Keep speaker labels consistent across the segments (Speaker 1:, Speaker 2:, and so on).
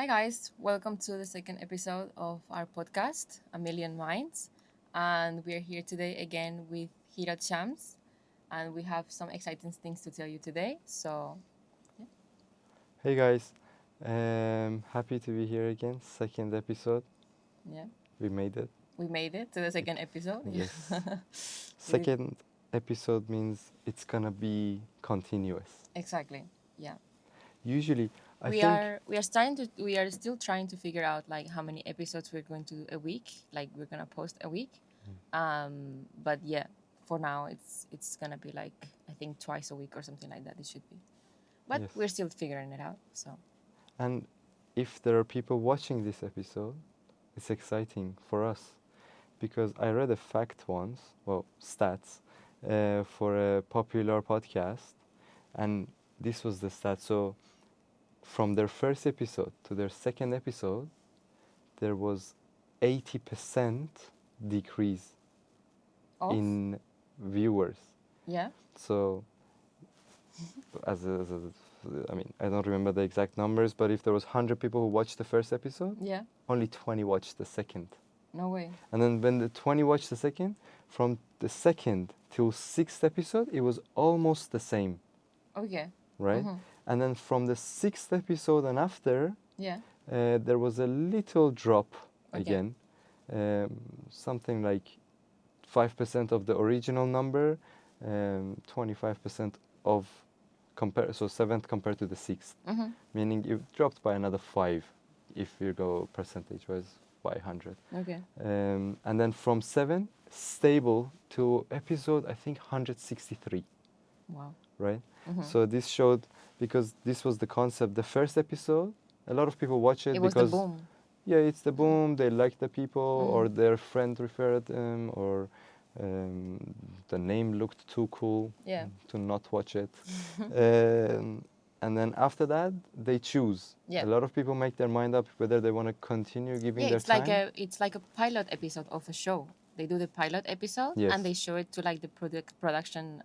Speaker 1: Hi, guys. Welcome to the second episode of our podcast, A Million Minds. And we are here today again with Hira Chams. And we have some exciting things to tell you today. So,
Speaker 2: Hey guys, happy to be here again. Second episode,
Speaker 1: yeah,
Speaker 2: we made it.
Speaker 1: we made it to the second episode.
Speaker 2: Yes.
Speaker 1: We did-
Speaker 2: Second episode means it's gonna be continuous.
Speaker 1: Exactly. Yeah.
Speaker 2: Usually, I
Speaker 1: we
Speaker 2: think
Speaker 1: are still trying to figure out like how many episodes we're going to do a week. Like we're gonna post a week. But yeah, for now it's gonna be like I think twice a week or something like that. It should be. But
Speaker 2: Yes.
Speaker 1: we're still figuring it out. So
Speaker 2: and if there are people watching this episode, it's exciting for us because I read a fact once, well, stats, for a popular podcast, and this was the stat. So from their first episode to their second episode, there was 80% decrease
Speaker 1: off.
Speaker 2: in viewers.
Speaker 1: Yeah.
Speaker 2: So, I mean, I don't remember the exact numbers, but if there was 100 people who watched the first episode,
Speaker 1: Yeah.
Speaker 2: only 20 watched the second.
Speaker 1: No way.
Speaker 2: And then when the 20 watched the second, from the second till sixth episode, it was almost the same,
Speaker 1: Okay.
Speaker 2: right?
Speaker 1: Mhm.
Speaker 2: And then from the sixth episode and after,
Speaker 1: Yeah.
Speaker 2: there was a little drop
Speaker 1: Okay.
Speaker 2: again, something like 5% of the original number, 25% of so seventh compared to the sixth,
Speaker 1: Mhm.
Speaker 2: meaning it dropped by another 5 if you go percentage wise by 100.
Speaker 1: Okay.
Speaker 2: And then from 7 stable to episode I think 163,
Speaker 1: Wow.
Speaker 2: right?
Speaker 1: Mhm.
Speaker 2: So this showed, because this was the concept, the first episode, a lot of people watch it
Speaker 1: It was the
Speaker 2: because
Speaker 1: boom.
Speaker 2: yeah, it's the boom, they like the people,
Speaker 1: Mm.
Speaker 2: or their friend referred them, or the name looked too cool
Speaker 1: Yeah.
Speaker 2: to not watch it. And then after that, they choose.
Speaker 1: Yeah.
Speaker 2: A lot of people make their mind up whether they want to continue giving
Speaker 1: Yeah,
Speaker 2: their time.
Speaker 1: it's like a pilot episode of a show. They do the pilot episode
Speaker 2: Yes.
Speaker 1: and they show it to like the production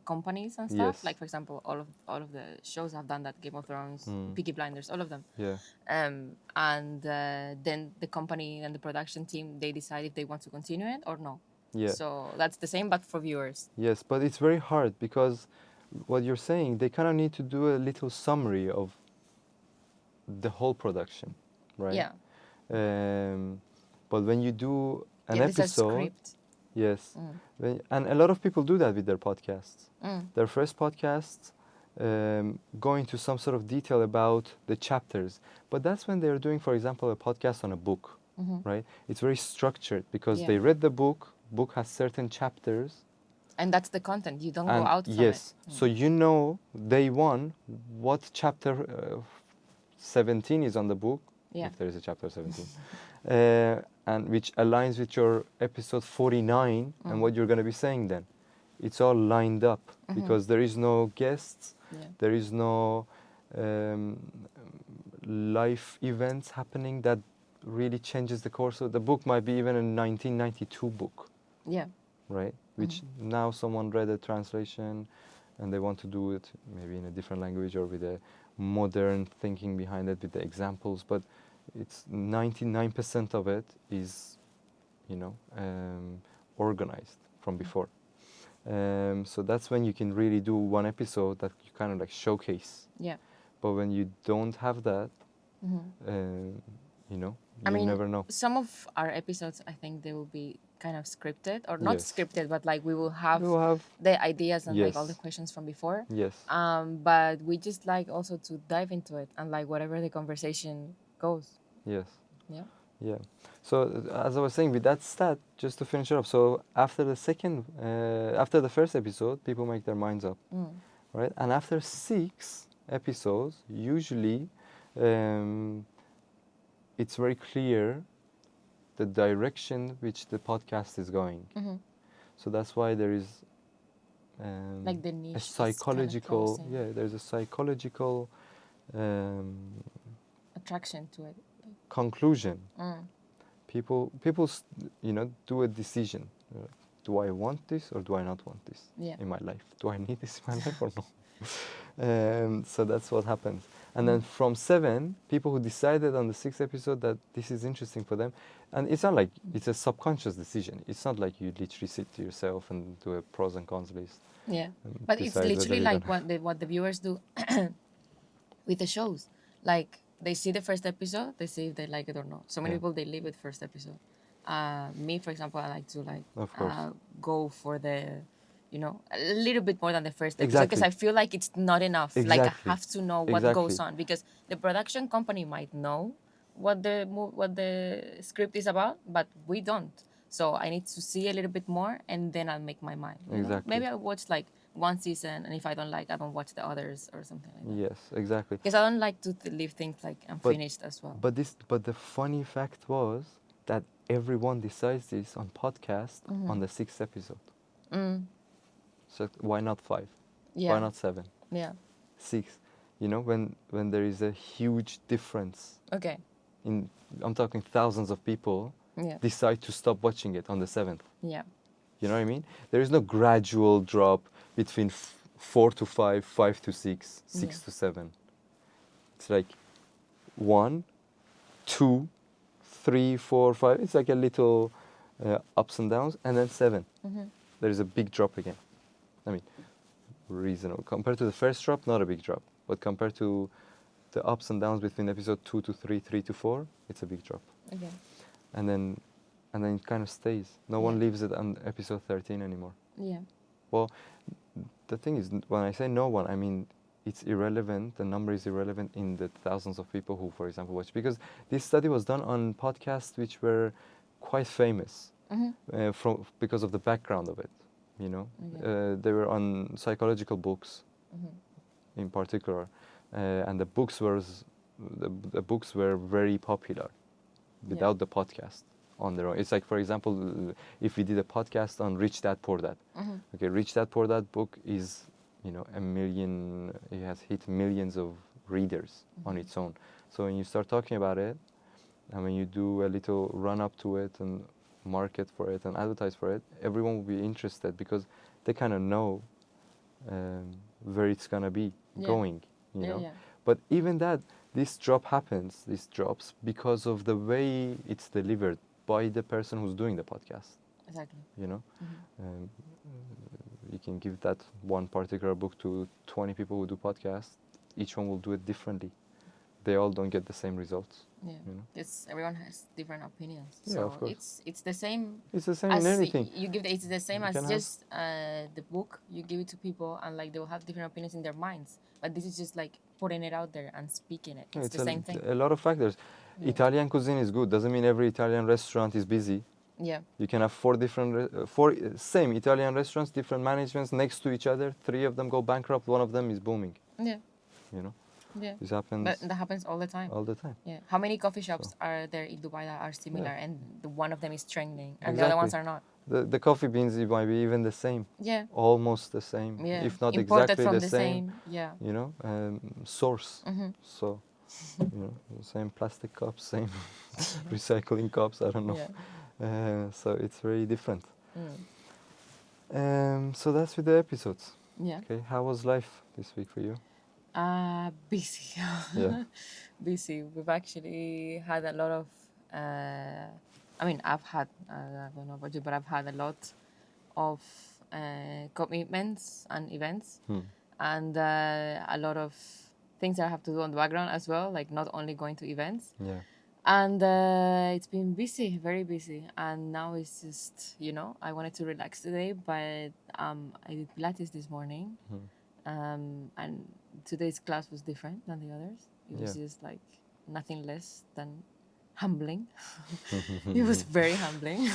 Speaker 1: companies and stuff.
Speaker 2: Yes.
Speaker 1: Like for example, all of the shows have done that. Game of Thrones,
Speaker 2: Mm.
Speaker 1: Peaky Blinders, all of them.
Speaker 2: Yeah,
Speaker 1: And then the company and the production team they decide if they want to continue it or no.
Speaker 2: yeah.
Speaker 1: So that's the same, but for viewers.
Speaker 2: Yes, but it's very hard because what you're saying, they kind of need to do a little summary of the whole production, right?
Speaker 1: Yeah.
Speaker 2: But when you do an
Speaker 1: Yeah, this is a
Speaker 2: episode,
Speaker 1: script.
Speaker 2: yes,
Speaker 1: Mm.
Speaker 2: and a lot of people do that with their podcasts.
Speaker 1: Mm.
Speaker 2: Their first podcasts, go into some sort of detail about the chapters, but that's when they're doing, for example, a podcast on a book,
Speaker 1: Mhm.
Speaker 2: right? It's very structured because
Speaker 1: Yeah.
Speaker 2: they read the book. Book has certain chapters.
Speaker 1: And that's the content. You don't
Speaker 2: And
Speaker 1: go out from
Speaker 2: yes,
Speaker 1: it.
Speaker 2: so you know day one what chapter 17 is on the book,
Speaker 1: Yeah.
Speaker 2: if there is a chapter 17, and which aligns with your episode 49 and
Speaker 1: Mm.
Speaker 2: what you're going to be saying then. It's all lined up
Speaker 1: Mhm.
Speaker 2: because there is no guests,
Speaker 1: Yeah.
Speaker 2: there is no life events happening that really changes the course of the book. Might be even a 1992 book,
Speaker 1: Yeah.
Speaker 2: right? Which now someone read a translation and they want to do it maybe in a different language or with a modern thinking behind it with the examples, but it's 99% of it is, you know, organized from before. So that's when you can really do one episode that you kind of like showcase.
Speaker 1: Yeah.
Speaker 2: But when you don't have that,
Speaker 1: Mhm.
Speaker 2: you know,
Speaker 1: I
Speaker 2: you
Speaker 1: mean,
Speaker 2: never know.
Speaker 1: some of our episodes, I think they will be kind of scripted or not
Speaker 2: Yes.
Speaker 1: scripted, but like we will have
Speaker 2: You have,
Speaker 1: the ideas and like all the
Speaker 2: Yes.
Speaker 1: questions from before.
Speaker 2: yes,
Speaker 1: But we just like also to dive into it and like whatever the conversation goes.
Speaker 2: yes.
Speaker 1: Yeah.
Speaker 2: Yeah. So as I was saying, with that stat, just to finish it up. So after after the first episode, people make their minds up,
Speaker 1: Mm.
Speaker 2: right? And after 6 episodes, usually, it's very clear the direction which the podcast is going.
Speaker 1: Mhm.
Speaker 2: So that's why there is
Speaker 1: Like the niche
Speaker 2: a
Speaker 1: is kinda
Speaker 2: psychological,
Speaker 1: closing.
Speaker 2: yeah, there's a psychological
Speaker 1: Attraction to it.
Speaker 2: conclusion.
Speaker 1: Mm.
Speaker 2: People, you know, do a decision. Do I want this or do I not want this
Speaker 1: Yeah.
Speaker 2: in my life? Do I need this in my life or no? So that's what happens. And then from 7, people who decided on the 6th episode that this is interesting for them, and it's not like it's a subconscious decision. It's not like you literally sit to yourself and do a pros and cons list.
Speaker 1: Yeah.
Speaker 2: And
Speaker 1: But it's
Speaker 2: decide whether
Speaker 1: literally
Speaker 2: you're
Speaker 1: like
Speaker 2: gonna-
Speaker 1: what the viewers do with the shows. Like they see the first episode, they see if they like it or not. So many
Speaker 2: Yeah.
Speaker 1: people they leave with first episode. Me, for example, I like to like
Speaker 2: Of course.
Speaker 1: go for the, you know, a little bit more than the first episode because
Speaker 2: Exactly.
Speaker 1: I feel like it's not enough. Like I
Speaker 2: Exactly.
Speaker 1: have to know what goes
Speaker 2: Exactly.
Speaker 1: on because the production company might know what the script is about, but we don't. So I need to see a little bit more and then I'll make my mind. You know?
Speaker 2: Exactly.
Speaker 1: Maybe I'll watch like one season and if I don't like, I don't watch the others or something like that.
Speaker 2: Yes, exactly.
Speaker 1: Because I don't like to leave things like unfinished as well.
Speaker 2: But the funny fact was that everyone decides this on podcast on the 6th episode.
Speaker 1: Mm,
Speaker 2: So why not 5?
Speaker 1: yeah.
Speaker 2: Why not 7?
Speaker 1: Yeah.
Speaker 2: 6? You know, when there is a huge difference
Speaker 1: Okay.
Speaker 2: in, I'm talking thousands of people
Speaker 1: Yeah.
Speaker 2: decide to stop watching it on the 7th.
Speaker 1: Yeah.
Speaker 2: You know what I mean? There is no gradual drop between 4 to 5, 5 to 6, 6
Speaker 1: Yeah.
Speaker 2: to 7. It's like 1, 2, 3, 4, 5. It's like a little ups and downs, and then 7.
Speaker 1: Mm-hmm.
Speaker 2: There is a big drop again. I mean, reasonable. Compared to the first drop, not a big drop. But compared to the ups and downs between episode 2 to 3, 3 to 4, it's a big drop.
Speaker 1: Okay.
Speaker 2: And then it kind of stays. No one
Speaker 1: Yeah.
Speaker 2: leaves it on episode 13 anymore.
Speaker 1: Yeah.
Speaker 2: Well, the thing is, when I say no one, I mean it's irrelevant. The number is irrelevant in the thousands of people who, for example, watch. Because this study was done on podcasts which were quite famous
Speaker 1: Mm-hmm.
Speaker 2: because of the background of it. You know,
Speaker 1: Okay.
Speaker 2: they were on psychological books
Speaker 1: Mm-hmm.
Speaker 2: in particular, and the books were very popular without the podcast on their own. It's like, for example, if we did a podcast on Rich Dad Poor Dad.
Speaker 1: Mm-hmm.
Speaker 2: Okay, Rich Dad Poor Dad book is, you know, it has hit millions of readers on its own. So when you start talking about it, and when you do a little run up to it and market for it and advertise for it, everyone will be interested because they kind of know where it's gonna be
Speaker 1: Yeah.
Speaker 2: going, you
Speaker 1: Yeah.
Speaker 2: know.
Speaker 1: Yeah.
Speaker 2: But even that, these drops because of the way it's delivered by the person who's doing the podcast,
Speaker 1: Exactly.
Speaker 2: you know.
Speaker 1: Mm-hmm.
Speaker 2: You can give that one particular book to 20 people who do podcasts. Each one will do it differently. They all don't get the same results.
Speaker 1: Yeah.
Speaker 2: You know?
Speaker 1: It's everyone has different opinions.
Speaker 2: Yeah,
Speaker 1: so
Speaker 2: of course.
Speaker 1: it's the same
Speaker 2: It's the same
Speaker 1: as
Speaker 2: in anything.
Speaker 1: you give it's the same
Speaker 2: You
Speaker 1: as
Speaker 2: can have-
Speaker 1: just the book you give it to people and like they will have different opinions in their minds. But this is just like putting it out there and speaking it.
Speaker 2: Yeah,
Speaker 1: It's the same thing.
Speaker 2: a lot of factors.
Speaker 1: Yeah.
Speaker 2: Italian cuisine is good. Doesn't mean every Italian restaurant is busy.
Speaker 1: Yeah.
Speaker 2: You can have four same Italian restaurants, different managements next to each other. 3 of them go bankrupt. 1 of them is booming.
Speaker 1: Yeah.
Speaker 2: You know,
Speaker 1: Yeah.
Speaker 2: this happens
Speaker 1: But that happens all the time.
Speaker 2: all the time.
Speaker 1: Yeah. How many coffee shops are there in Dubai that are similar and one of them is trending and the
Speaker 2: Exactly.
Speaker 1: other ones are not?
Speaker 2: The coffee beans it might be even the same,
Speaker 1: Yeah.
Speaker 2: almost the same,
Speaker 1: Yeah.
Speaker 2: if not
Speaker 1: Imported
Speaker 2: exactly
Speaker 1: from
Speaker 2: the same.
Speaker 1: Yeah.
Speaker 2: You know, source.
Speaker 1: Mm-hmm.
Speaker 2: So, you know, same plastic cups, same recycling cups. I don't know.
Speaker 1: Yeah.
Speaker 2: So it's very different.
Speaker 1: Mm.
Speaker 2: So that's with the episodes.
Speaker 1: Yeah.
Speaker 2: Okay, how was life this week for you?
Speaker 1: Busy.
Speaker 2: Yeah.
Speaker 1: Busy. We've actually had a lot of. I mean, I've had. I don't know about you, but I've had a lot of commitments and events, and a lot of things that I have to do on the background as well. Like not only going to events.
Speaker 2: Yeah.
Speaker 1: And it's been busy, very busy. And now it's just, you know, I wanted to relax today, but I did Pilates this morning. And today's class was different than the others. It was
Speaker 2: Yeah.
Speaker 1: just like nothing less than humbling. It was very humbling.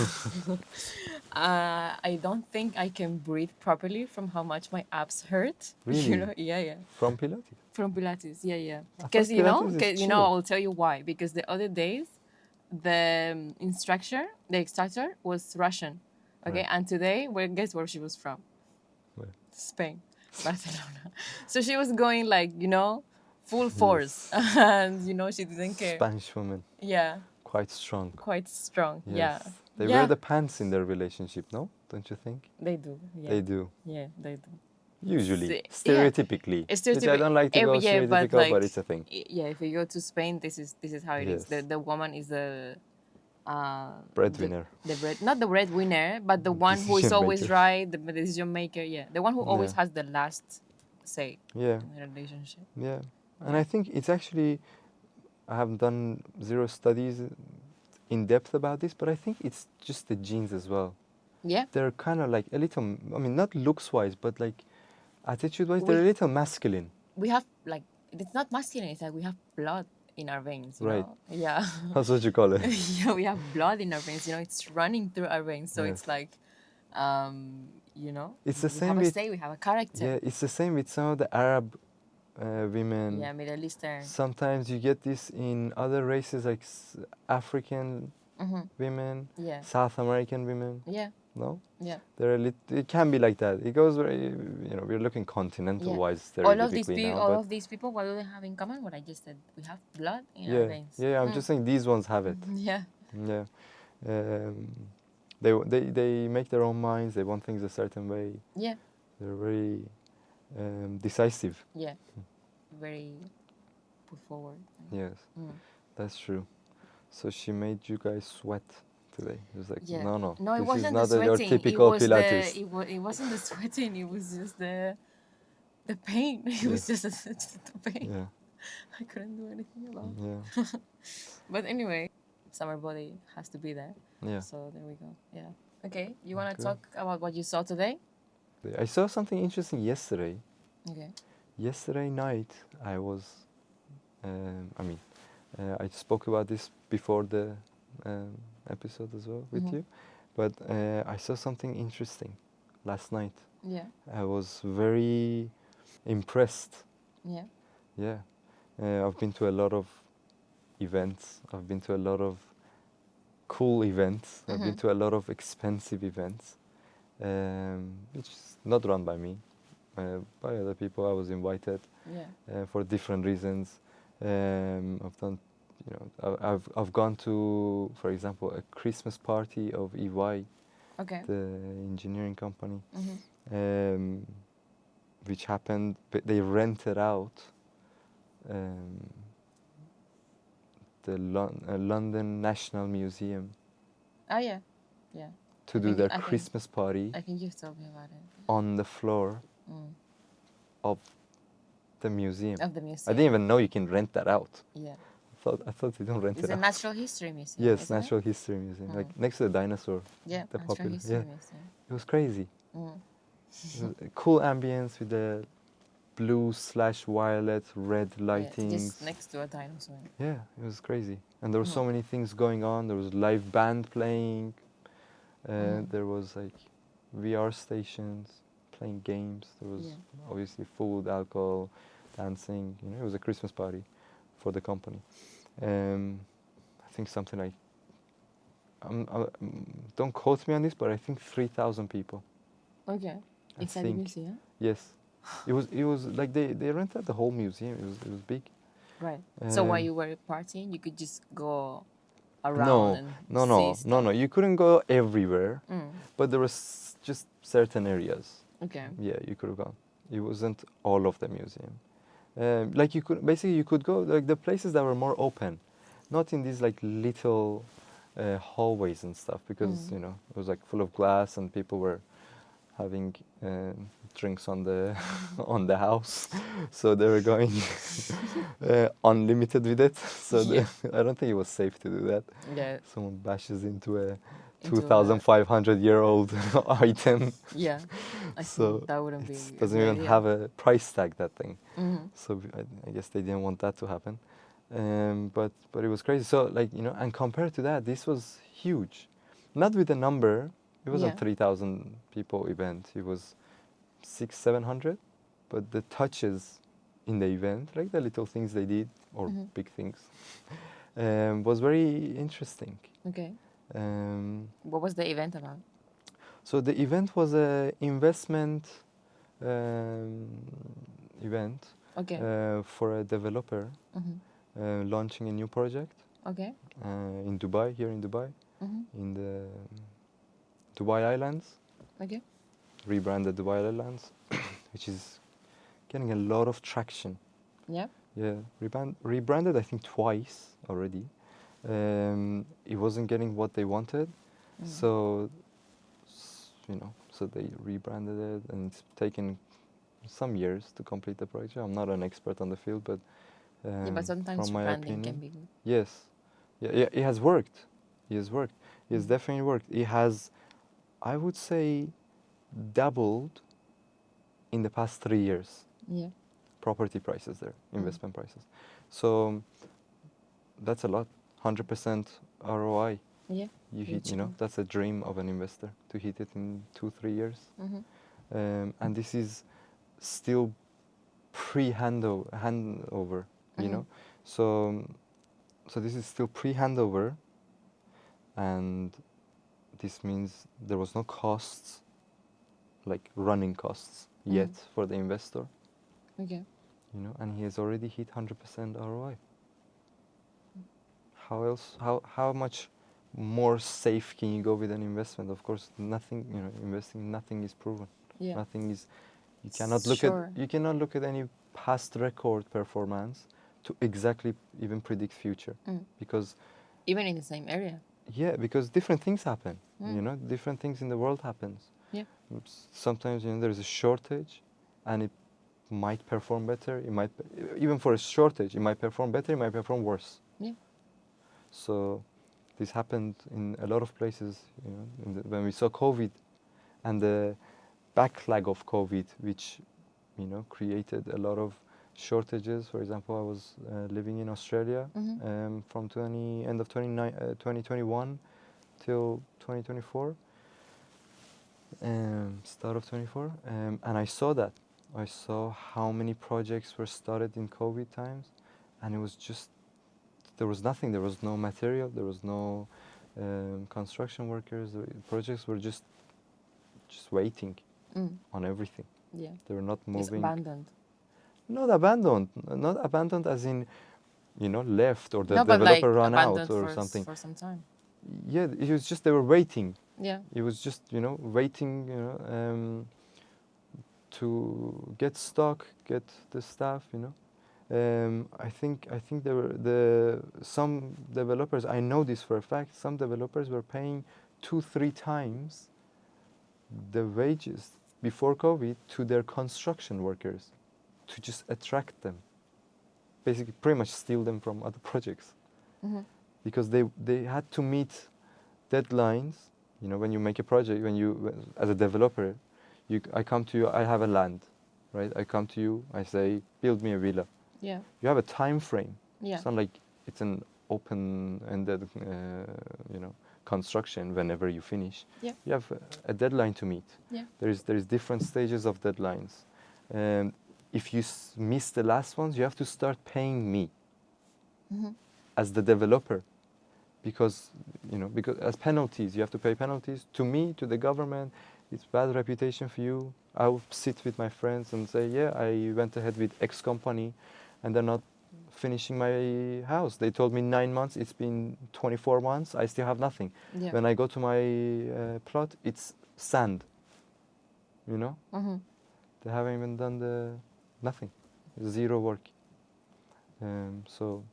Speaker 1: I don't think I can breathe properly from how much my abs hurt.
Speaker 2: Really?
Speaker 1: You know? Yeah, yeah.
Speaker 2: From Pilates.
Speaker 1: From Pilates, yeah, yeah.
Speaker 2: thought
Speaker 1: Because you know,
Speaker 2: Pilates is
Speaker 1: 'cause, you know,
Speaker 2: chill.
Speaker 1: I'll tell you why. Because the other days, the instructor was Russian, okay,
Speaker 2: Right.
Speaker 1: and today, guess where she was from?
Speaker 2: Where?
Speaker 1: Spain, Barcelona. So she was going like, you know, full force, and you know, she didn't care.
Speaker 2: Spanish women,
Speaker 1: Yeah,
Speaker 2: quite strong.
Speaker 1: quite strong.
Speaker 2: Yes.
Speaker 1: Yeah,
Speaker 2: They
Speaker 1: Yeah.
Speaker 2: wear the pants in their relationship, no? Don't you think?
Speaker 1: they do. Yeah,
Speaker 2: They do.
Speaker 1: yeah, they do.
Speaker 2: Usually,
Speaker 1: yeah,
Speaker 2: stereotypically.
Speaker 1: it's
Speaker 2: Which I don't like to go
Speaker 1: every year, but
Speaker 2: stereotypical, but
Speaker 1: like
Speaker 2: it's a thing.
Speaker 1: yeah, if you go to Spain, this is how it is.
Speaker 2: Yes.
Speaker 1: The woman is the
Speaker 2: Breadwinner.
Speaker 1: the bread, not the breadwinner, but the one who is
Speaker 2: Decision
Speaker 1: always
Speaker 2: maker.
Speaker 1: right, the decision maker. Yeah, the one who always
Speaker 2: Yeah.
Speaker 1: has the last say
Speaker 2: Yeah.
Speaker 1: in the relationship.
Speaker 2: Yeah. And
Speaker 1: Yeah.
Speaker 2: I think it's actually, I have done zero studies in depth about this, but I think it's just the genes as well.
Speaker 1: Yeah,
Speaker 2: They're kind of like a little, I mean, not looks wise, but like attitude wise,
Speaker 1: We-
Speaker 2: they're a little masculine.
Speaker 1: we have like it's not masculine. It's like we have blood in our veins. You
Speaker 2: Right.
Speaker 1: know? Yeah.
Speaker 2: That's what you call it.
Speaker 1: Yeah, we have blood in our veins. You know, it's running through our veins. So it's
Speaker 2: Yes.
Speaker 1: like, you know,
Speaker 2: It's the
Speaker 1: we
Speaker 2: same
Speaker 1: have a
Speaker 2: with,
Speaker 1: say. We have a character.
Speaker 2: yeah, it's the same with some of the Arab women.
Speaker 1: Yeah, Middle Eastern.
Speaker 2: Sometimes you get this in other races like African women,
Speaker 1: Yeah.
Speaker 2: South American women.
Speaker 1: Yeah.
Speaker 2: No,
Speaker 1: Yeah.
Speaker 2: they're it can be like that. It goes very, you know, we're looking continental wise
Speaker 1: All of these
Speaker 2: stereotypically
Speaker 1: people,
Speaker 2: now,
Speaker 1: all
Speaker 2: but
Speaker 1: of these people, what do they have in common? What I just said, we have blood in our
Speaker 2: yeah,
Speaker 1: veins.
Speaker 2: yeah. I'm just saying these ones have it.
Speaker 1: Yeah.
Speaker 2: Yeah, they make their own minds. They want things a certain way.
Speaker 1: Yeah.
Speaker 2: They're very decisive.
Speaker 1: Yeah. Very put forward.
Speaker 2: Yes,
Speaker 1: Mm.
Speaker 2: that's true. So she made you guys sweat today. It was like,
Speaker 1: Yeah.
Speaker 2: no,
Speaker 1: No, it
Speaker 2: this is
Speaker 1: wasn't
Speaker 2: not
Speaker 1: the
Speaker 2: your
Speaker 1: sweating.
Speaker 2: typical
Speaker 1: it was
Speaker 2: Pilates.
Speaker 1: it wasn't the sweating. It was just the pain. It was just the pain.
Speaker 2: Yeah,
Speaker 1: I couldn't do anything about it.
Speaker 2: yeah,
Speaker 1: But anyway, summer body has to be there.
Speaker 2: yeah.
Speaker 1: So there we go. Yeah. Okay. You want to
Speaker 2: Okay.
Speaker 1: talk about what you saw today?
Speaker 2: I saw something interesting yesterday.
Speaker 1: Okay.
Speaker 2: Yesterday night, I was, I spoke about this before the episode as well with
Speaker 1: Mhm.
Speaker 2: you, but I saw something interesting last night.
Speaker 1: Yeah.
Speaker 2: I was very impressed.
Speaker 1: Yeah.
Speaker 2: Yeah, I've been to a lot of events. I've been to a lot of cool events. I've been
Speaker 1: Mhm.
Speaker 2: to a lot of expensive events, which is not run by me, by other people. I was invited
Speaker 1: Yeah.
Speaker 2: for different reasons. I've done, you know, I've gone to, for example, a Christmas party of EY,
Speaker 1: Okay.
Speaker 2: the engineering company,
Speaker 1: Mhm.
Speaker 2: which happened. But they rented out the London National Museum
Speaker 1: Oh yeah. Yeah.
Speaker 2: to
Speaker 1: I
Speaker 2: do
Speaker 1: think-
Speaker 2: their
Speaker 1: I think-
Speaker 2: Christmas party
Speaker 1: I think you've told me about it.
Speaker 2: on the floor
Speaker 1: Mm.
Speaker 2: of the museum.
Speaker 1: Of the museum.
Speaker 2: I didn't even know you can rent that out.
Speaker 1: Yeah.
Speaker 2: I thought you don't rent
Speaker 1: It's
Speaker 2: it
Speaker 1: a
Speaker 2: out.
Speaker 1: Natural History Museum.
Speaker 2: Yes,
Speaker 1: isn't it?
Speaker 2: Natural History Museum, like
Speaker 1: Mm.
Speaker 2: next to the dinosaur.
Speaker 1: Yeah.
Speaker 2: the
Speaker 1: Natural
Speaker 2: popular-
Speaker 1: History
Speaker 2: yeah.
Speaker 1: Museum.
Speaker 2: It was crazy.
Speaker 1: Mm.
Speaker 2: It was a cool ambience with the blue/violet, red
Speaker 1: Yeah,
Speaker 2: lightings.
Speaker 1: just next to a dinosaur.
Speaker 2: Yeah, it was crazy. And there were so
Speaker 1: Mhm.
Speaker 2: many things going on. There was live band playing.
Speaker 1: Mhm.
Speaker 2: There was like VR stations playing games. There was
Speaker 1: Yeah.
Speaker 2: obviously food, alcohol, dancing. You know, it was a Christmas party for the company. I think something like, don't quote me on this, but I think 3,000 people.
Speaker 1: Okay.
Speaker 2: I
Speaker 1: Inside the
Speaker 2: think.
Speaker 1: museum.
Speaker 2: Yes, it was like they rented the whole museum. It was big.
Speaker 1: Right. So while
Speaker 2: Um,
Speaker 1: you were partying, you could just go around and see stuff.
Speaker 2: no. You couldn't go everywhere,
Speaker 1: Mm.
Speaker 2: but there was just certain areas.
Speaker 1: Okay.
Speaker 2: Yeah, you could have gone. It wasn't all of the museum. Like you could go like the places that were more open, not in these like little hallways and stuff, because
Speaker 1: Mm.
Speaker 2: it was like full of glass and people were having drinks on the on the house, so they were going unlimited with it. So
Speaker 1: Yeah.
Speaker 2: I don't think it was safe to do that.
Speaker 1: Yeah.
Speaker 2: Someone bashes into a
Speaker 1: Into a-
Speaker 2: 2,500-year-old item.
Speaker 1: Yeah. I
Speaker 2: So
Speaker 1: think that wouldn't be.
Speaker 2: It doesn't even have a price tag, that thing.
Speaker 1: Hmm.
Speaker 2: So I guess they didn't want that to happen. But it was crazy. So and compared to that, this was huge. Not with the number. It wasn't
Speaker 1: Yeah.
Speaker 2: 3,000 people event. It was 600-700. But the touches in the event, like the little things they did, or
Speaker 1: Mhm.
Speaker 2: big things, was very interesting.
Speaker 1: Okay.
Speaker 2: Um,
Speaker 1: What was the event about?
Speaker 2: So the event was a investment event
Speaker 1: Okay.
Speaker 2: for a developer
Speaker 1: Hmm.
Speaker 2: launching a new project
Speaker 1: Okay.
Speaker 2: in Dubai, here in Dubai,
Speaker 1: Hmm.
Speaker 2: in the Dubai Islands,
Speaker 1: Okay.
Speaker 2: rebranded Dubai Islands, which is getting a lot of traction.
Speaker 1: Yeah.
Speaker 2: Yeah, rebranded I think twice already. It wasn't getting what they wanted, so so they rebranded it, and it's taken some years to complete the project. I'm not an expert on the field, but
Speaker 1: Yeah, but sometimes
Speaker 2: from my
Speaker 1: branding can
Speaker 2: opinion,
Speaker 1: be good.
Speaker 2: yes, yeah, it has worked. It has worked. It has definitely worked. It has, I would say, doubled in the past 3 years.
Speaker 1: Yeah.
Speaker 2: Property prices there, investment prices. So that's a lot. 100% ROI.
Speaker 1: Yeah.
Speaker 2: You hit,
Speaker 1: Reachable.
Speaker 2: that's a dream of an investor to hit it in 2-3 years. And this is still handover, So, so this is still pre-handover, and this means there was no costs, like running costs yet for the investor,
Speaker 1: Okay.
Speaker 2: and he has already hit 100% ROI. How else? How much more safe can you go with an investment? Of course, nothing. Investing, nothing is proven.
Speaker 1: Yeah.
Speaker 2: Nothing is. You cannot look
Speaker 1: Sure.
Speaker 2: at. You cannot look at any past record performance to exactly even predict future, because
Speaker 1: Even in the same area.
Speaker 2: yeah, because different things happen. Different things in the world happens.
Speaker 1: Yeah.
Speaker 2: Sometimes there's a shortage, and it might perform better. It might even for a shortage, it might perform better. It might perform worse.
Speaker 1: Yeah.
Speaker 2: So this happened in a lot of places, when we saw COVID and the backlog of COVID, which, created a lot of shortages. For example, I was living in Australia from end of 2021 till 2024, start of 24, and I saw that. I saw how many projects were started in COVID times, and it was just, there was nothing. There was no material. There was no construction workers. The projects were just waiting on everything.
Speaker 1: Yeah.
Speaker 2: They were not
Speaker 1: It's
Speaker 2: moving.
Speaker 1: abandoned.
Speaker 2: Not abandoned. Not abandoned as in, left, or the
Speaker 1: No, but like
Speaker 2: developer ran out
Speaker 1: abandoned
Speaker 2: or something.
Speaker 1: for some time.
Speaker 2: Yeah, it was just they were waiting.
Speaker 1: Yeah.
Speaker 2: It was just waiting. To get stock, get the staff. I think there were some developers. I know this for a fact. Some developers were paying 2-3 times the wages before COVID to their construction workers, to just attract them. Basically, pretty much steal them from other projects, because they had to meet deadlines. When you make a project, as a developer, I come to you. I have a land, right? I come to you. I say, build me a villa.
Speaker 1: Yeah.
Speaker 2: You have a time frame.
Speaker 1: Yeah.
Speaker 2: It's not like it's an open-ended, construction. Whenever you finish,
Speaker 1: Yeah.
Speaker 2: you have a deadline to meet.
Speaker 1: Yeah.
Speaker 2: There's different stages of deadlines. If you miss the last ones, you have to start paying me as the developer, because as penalties, you have to pay penalties to me, to the government. It's bad reputation for you. I'll sit with my friends and say, yeah, I went ahead with X company, and they're not finishing my house. They told me 9 months. It's been 24 months. I still have nothing.
Speaker 1: Yeah.
Speaker 2: When I go to my plot, it's sand. They haven't even done nothing. Zero work. So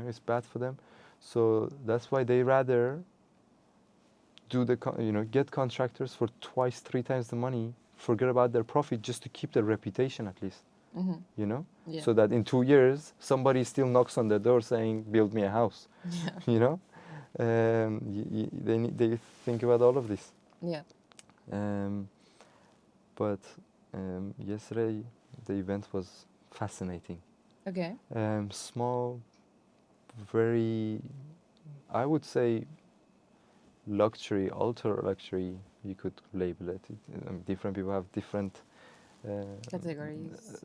Speaker 2: it's bad for them. So that's why they rather do get contractors for 2-3 times the money, forget about their profit, just to keep their reputation at least.
Speaker 1: Yeah.
Speaker 2: So that in 2 years somebody still knocks on their door saying, build me a house.
Speaker 1: Yeah.
Speaker 2: They think about all of this.
Speaker 1: Yeah.
Speaker 2: But yesterday the event was fascinating.
Speaker 1: Okay.
Speaker 2: Small, very, I would say, luxury, ultra luxury, you could label it. Different people have different
Speaker 1: Categories.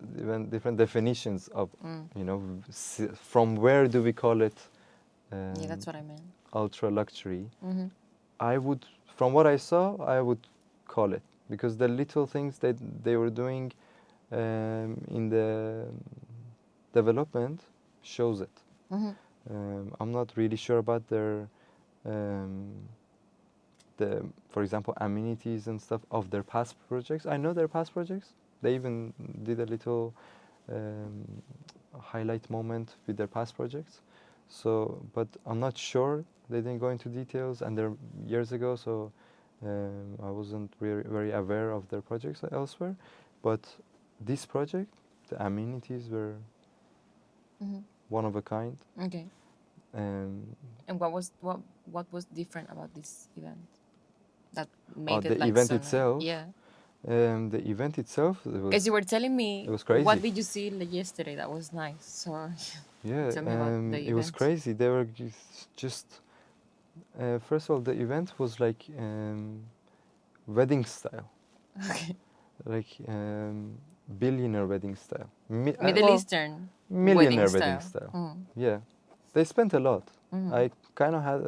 Speaker 2: different definitions of, from where do we call it
Speaker 1: Yeah, that's what I meant.
Speaker 2: ultra luxury. I would, from what I saw, I would call it, because the little things that they were doing in the development shows it. I'm not really sure about their for example, amenities and stuff of their past projects. I know their past projects. They even did a little um, highlight moment with their past projects. So, but I'm not sure. They didn't go into details, and they're years ago, so I wasn't very aware of their projects elsewhere. But this project, the amenities were
Speaker 1: Mhm.
Speaker 2: one of a kind.
Speaker 1: Okay.
Speaker 2: Um,
Speaker 1: And what was different about this event that made it
Speaker 2: the
Speaker 1: like
Speaker 2: event
Speaker 1: so nice?
Speaker 2: itself,
Speaker 1: Yeah.
Speaker 2: the event itself,
Speaker 1: Because you were telling me
Speaker 2: it was
Speaker 1: what
Speaker 2: crazy.
Speaker 1: did you see like yesterday that was nice. So
Speaker 2: Yeah,
Speaker 1: tell me about the
Speaker 2: it was
Speaker 1: event.
Speaker 2: crazy. They were just first of all, the event was like wedding style,
Speaker 1: Okay.
Speaker 2: like billionaire wedding style,
Speaker 1: Middle
Speaker 2: well,
Speaker 1: Eastern
Speaker 2: millionaire
Speaker 1: wedding
Speaker 2: wedding
Speaker 1: style.
Speaker 2: style. Yeah, they spent a lot.
Speaker 1: Mhm.
Speaker 2: I kind of had.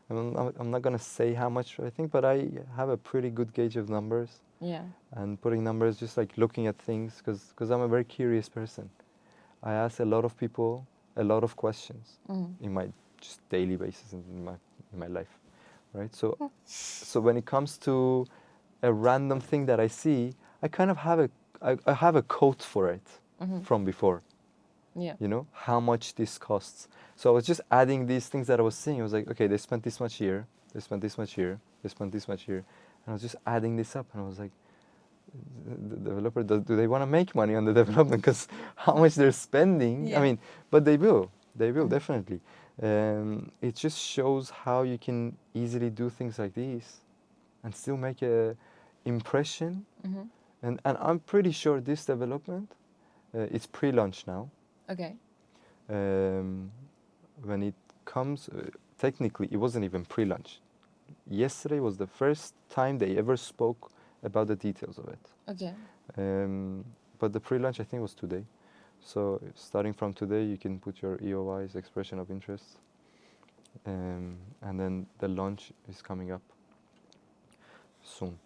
Speaker 2: I'm not gonna say how much I think, but I have a pretty good gauge of numbers.
Speaker 1: Yeah.
Speaker 2: And putting numbers, just like looking at things, because I'm a very curious person. I ask a lot of people a lot of questions
Speaker 1: Mhm.
Speaker 2: in my just daily basis in my life, right? So when it comes to a random thing that I see, I kind of have I have a quote for it
Speaker 1: Mhm.
Speaker 2: from before.
Speaker 1: Yeah.
Speaker 2: You know how much this costs. So I was just adding these things that I was seeing. I was like, okay, they spent this much here, they spent this much here, they spent this much here, and I was just adding this up, and I was like, the developer, do they want to make money on the development? Because how much they're spending,
Speaker 1: Yeah.
Speaker 2: I mean, but they will
Speaker 1: Mhm.
Speaker 2: definitely. It just shows how you can easily do things like these and still make a impression.
Speaker 1: Mhm.
Speaker 2: And I'm pretty sure this development, it's pre-launch now.
Speaker 1: Okay.
Speaker 2: um, when it comes, technically it wasn't even pre-launch. Yesterday was the first time they ever spoke about the details of it.
Speaker 1: Okay.
Speaker 2: But the pre-launch I think was today. So starting from today, you can put your EOIs, expression of interest, and then the launch is coming up soon.